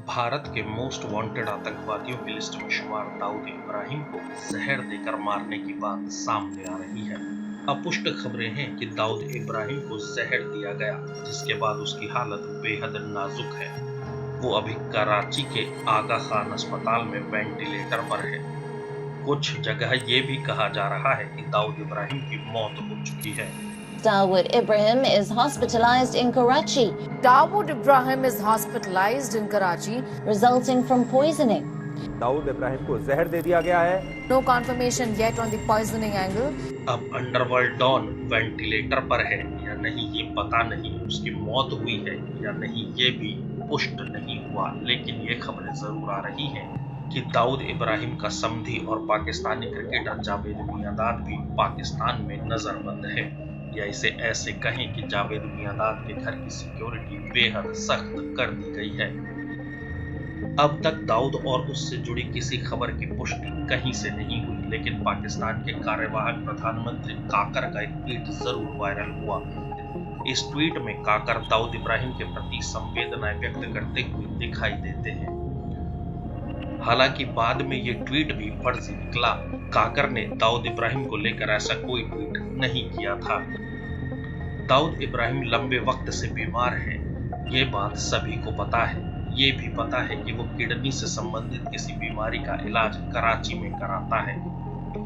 भारत के most wanted आतंकवादियों की लिस्ट में शुमार दाऊद इब्राहिम को जहर देकर मारने की बात सामने आ रही है। अपुष्ट खबरें हैं कि दाऊद इब्राहिम को जहर दिया गया, जिसके बाद उसकी हालत बेहद नाजुक है। वो अभी कराची के आगा खान अस्पताल में वेंटिलेटर पर है। कुछ जगह ये भी कहा जा रहा है कि दाऊद इब्राहिम की मौत हो चुकी है। Dawood Ibrahim is hospitalized in Karachi. Dawood Ibrahim is hospitalized in Karachi, resulting from poisoning. Dawood Ibrahim को जहर दे दिया गया है। No confirmation yet on the poisoning angle. अब अंडरवर्ल्ड डॉन वेंटिलेटर पर है या नहीं ये पता नहीं, उसकी मौत हुई है या नहीं ये भी पुष्ट नहीं हुआ, लेकिन ये खबरें जरूर आ रही हैं कि दाऊद इब्राहिम का समधी और पाकिस्तानी क्रिकेटर जावेद मियांदाद भी पाकिस्तान में नजरबंद है, या इसे ऐसे कहें कि जावेद मियांदाद के घर की सिक्योरिटी बेहद सख्त कर दी गई है। अब तक दाऊद और उससे जुड़ी किसी खबर की पुष्टि कहीं से नहीं हुई, लेकिन पाकिस्तान के कार्यवाहक प्रधानमंत्री काकर का एक ट्वीट जरूर वायरल हुआ। इस ट्वीट में काकर दाऊद इब्राहिम के प्रति संवेदनाएं व्यक्त करते हुए दिखाई देते हैं। हालांकि बाद में ये ट्वीट भी फर्जी निकला। काकर ने दाऊद इब्राहिम को लेकर ऐसा कोई ट्वीट नहीं किया था। दाऊद इब्राहिम लंबे वक्त से बीमार है, ये बात सभी को पता है। ये भी पता है कि वो किडनी से संबंधित किसी बीमारी का इलाज कराची में कराता है।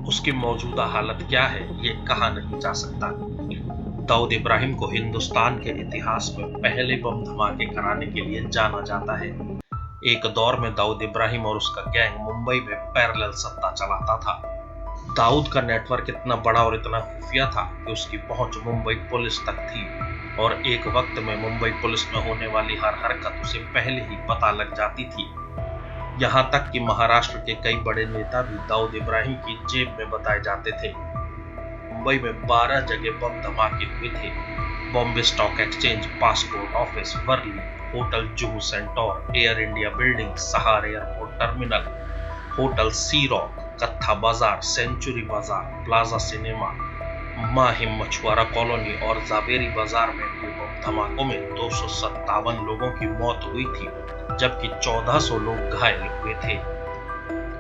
उसकी मौजूदा हालत क्या है ये कहा नहीं जा सकता। दाऊद इब्राहिम को हिंदुस्तान के इतिहास में पहले बम धमाके कराने के लिए जाना जाता है। एक दौर में दाऊद इब्राहिम और उसका गैंग मुंबई में पैरेलल सत्ता चलाता था। दाऊद का नेटवर्क इतना बड़ा और इतना खुफिया था कि उसकी पहुंच मुंबई पुलिस तक थी, और एक वक्त में मुंबई पुलिस में होने वाली हर हरकत उसे पहले ही पता लग जाती थी। यहाँ तक कि महाराष्ट्र के कई बड़े नेता भी दाऊद इब्राहिम की जेब में बताए जाते थे। मुंबई में 12 जगह बम धमाके हुए थे। Bombay Stock Exchange, passport office, Worli, hotel Juhu Centaur, Air India building, Sahar airport terminal, hotel Sea Rock, Katha Bazaar, century बाजार, प्लाजा सिनेमा, माहिम मछुआरा कॉलोनी और जावेरी बाजार में हुए बम धमाकों में 257 लोगों की मौत हुई थी, जबकि 1400 लोग घायल हुए थे।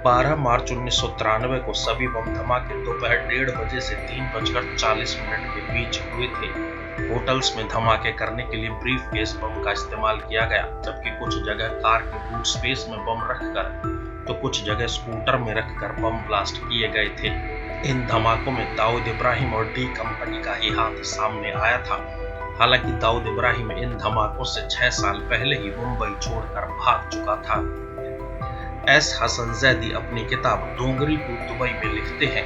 12 मार्च 1993 को सभी बम धमाके दोपहर 1:30 बजे से 3:40 के बीच हुए थे। होटल्स में धमाके करने के लिए ब्रीफ केस बम का इस्तेमाल किया गया, जबकि कुछ जगह कार के बूट स्पेस में बम रखकर तो कुछ जगह स्कूटर में रखकर बम ब्लास्ट किए गए थे। इन धमाकों में दाऊद इब्राहिम और डी कंपनी का ही हाथ सामने आया था। हालांकि दाऊद इब्राहिम इन धमाकों से 6 साल पहले ही मुंबई छोड़कर भाग चुका था। एस हसन जैदी अपनी किताब डोंगरी टू दुबई में लिखते हैं,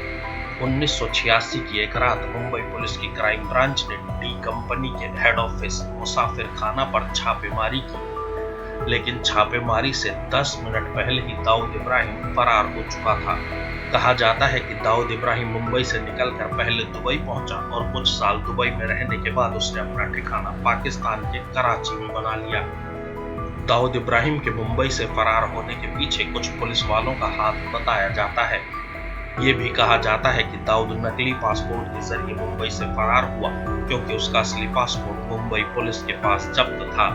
1986 की एक रात मुंबई पुलिस की क्राइम ब्रांच ने डी कंपनी के हेड ऑफिस मुसाफिर खाना पर छापेमारी की, लेकिन छापेमारी से 10 मिनट पहले ही दाऊद इब्राहिम फरार हो चुका था। कहा जाता है कि दाऊद इब्राहिम मुंबई से निकलकर पहले दुबई पहुंचा और कुछ साल दुबई में रहने के बाद उसने अपना ठिकाना पाकिस्तान के कराची में बना लिया। दाऊद इब्राहिम के मुंबई से फरार होने के पीछे कुछ पुलिस वालों का हाथ बताया जाता है। ये भी कहा जाता है कि दाऊद नकली पासपोर्ट के जरिए मुंबई से फरार हुआ, क्योंकि उसका असली पासपोर्ट मुंबई पुलिस के पास जब्त था।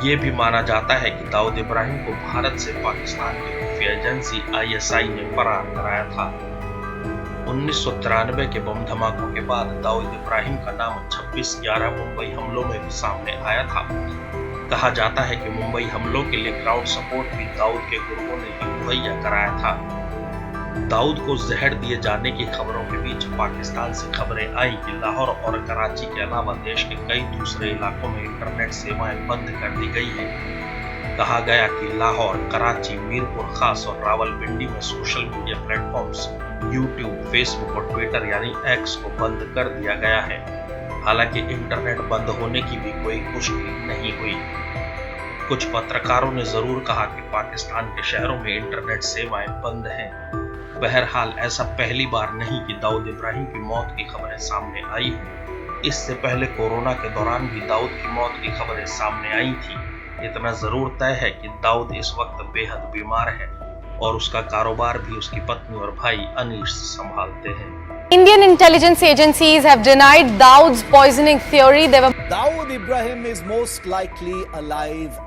ये भी माना जाता है कि दाऊद इब्राहिम को भारत से पाकिस्तान की खुफिया एजेंसी ISI ने फरार कराया था। 1993 के बम धमाकों के बाद दाऊद इब्राहिम का नाम 26/11 मुंबई हमलों में भी सामने आया था। कहा जाता है कि मुंबई हमलों के लिए क्राउड सपोर्ट भी दाऊद के गुर्गों ने ही मुहैया कराया था। दाऊद को जहर दिए जाने की खबरों के बीच पाकिस्तान से खबरें आई कि लाहौर और कराची के अलावा देश के कई दूसरे इलाकों में इंटरनेट सेवाएं बंद कर दी गई हैं। कहा गया कि लाहौर, कराची, मीरपुर खास और रावलपिंडी में social media platforms YouTube, Facebook और ट्विटर यानी एक्स को बंद कर दिया गया है। हालांकि इंटरनेट बंद होने की भी कोई पुष्टि नहीं हुई। कुछ पत्रकारों ने जरूर कहा कि पाकिस्तान के शहरों में इंटरनेट सेवाएं बंद हैं। बहरहाल ऐसा पहली बार नहीं कि दाऊद इब्राहिम की मौत की खबरें सामने आई हैं। इससे पहले कोरोना के दौरान भी दाऊद की मौत की खबरें सामने आई थी। इतना जरूर तय है कि दाऊद इस वक्त बेहद बीमार है और उसका कारोबार भी उसकी पत्नी और भाई अनीश संभालते हैं। Indian intelligence agencies have denied Dawood's poisoning theory. Dawood Ibrahim is most likely alive